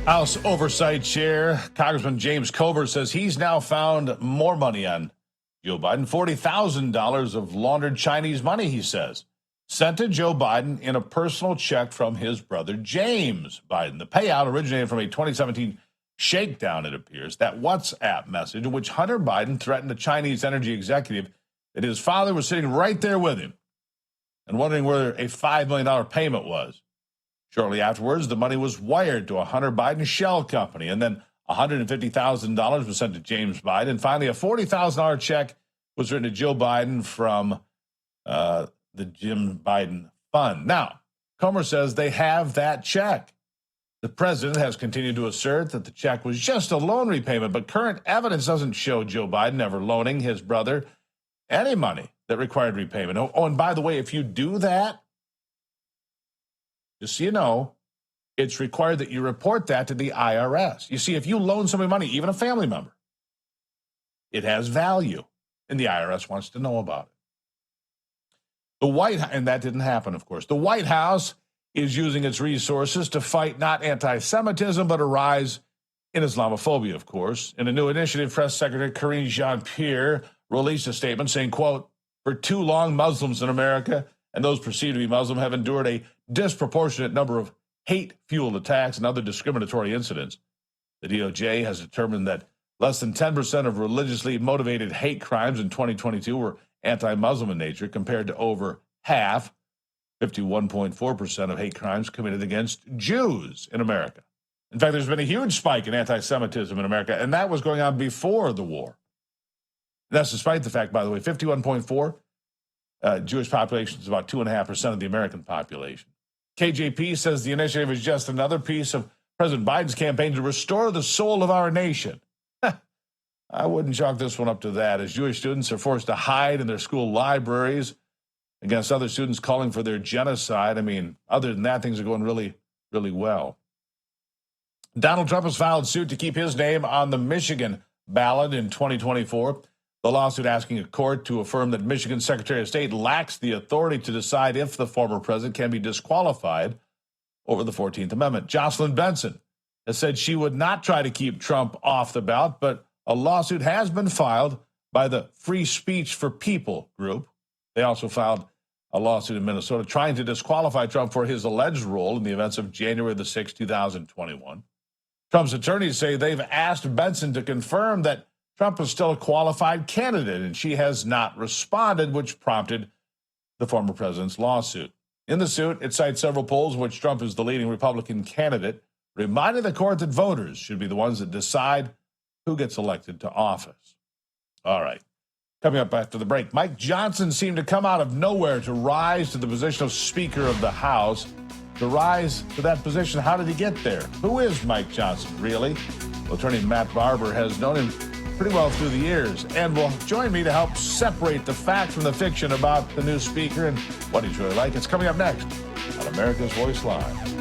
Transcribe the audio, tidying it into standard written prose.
House Oversight Chair Congressman James Comer says he's now found more money on Joe Biden, $40,000 of laundered Chinese money, he says, sent to Joe Biden in a personal check from his brother James Biden. The payout originated from a 2017 shakedown, it appears, that WhatsApp message in which Hunter Biden threatened a Chinese energy executive that his father was sitting right there with him and wondering where a $5 million payment was. Shortly afterwards, the money was wired to a Hunter Biden shell company, and then $150,000 was sent to James Biden. Finally, a $40,000 check was written to Joe Biden from the Jim Biden Fund. Now, Comer says they have that check. The president has continued to assert that the check was just a loan repayment, but current evidence doesn't show Joe Biden ever loaning his brother any money that required repayment. Oh, and by the way, if you do that, just so you know, it's required that you report that to the IRS. You see, if you loan somebody money, even a family member, it has value, and the IRS wants to know about it. And that didn't happen, of course. The White House is using its resources to fight not anti-Semitism, but a rise in Islamophobia, of course. In a new initiative, Press Secretary Karine Jean-Pierre released a statement saying, quote, "For too long, Muslims in America and those perceived to be Muslim have endured a disproportionate number of hate-fueled attacks and other discriminatory incidents. The DOJ has determined that less than 10% of religiously motivated hate crimes in 2022 were anti-Muslim in nature, compared to over half, 51.4% of hate crimes committed against Jews in America. In fact, there's been a huge spike in anti-Semitism in America, and that was going on before the war. That's despite the fact, by the way, 51.4 Jewish population is about 2.5% of the American population. KJP says the initiative is just another piece of President Biden's campaign to restore the soul of our nation. I wouldn't chalk this one up to that, as Jewish students are forced to hide in their school libraries against other students calling for their genocide. I mean, other than that, things are going really, really well. Donald Trump has filed suit to keep his name on the Michigan ballot in 2024. The lawsuit asking a court to affirm that Michigan's Secretary of State lacks the authority to decide if the former president can be disqualified over the 14th Amendment. Jocelyn Benson has said she would not try to keep Trump off the ballot, but a lawsuit has been filed by the Free Speech for People group. They also filed a lawsuit in Minnesota trying to disqualify Trump for his alleged role in the events of January the 6th, 2021. Trump's attorneys say they've asked Benson to confirm that Trump is still a qualified candidate, and she has not responded, which prompted the former president's lawsuit. In the suit, it cites several polls in which Trump is the leading Republican candidate, reminding the court that voters should be the ones that decide who gets elected to office. All right. Coming up after the break, Mike Johnson seemed to come out of nowhere to rise to the position of Speaker of the House. To rise to that position, how did he get there? Who is Mike Johnson, really? Well, attorney Matt Barber has known him pretty well through the years and will join me to help separate the fact from the fiction about the new speaker and what he's really like. It's coming up next on America's Voice Live.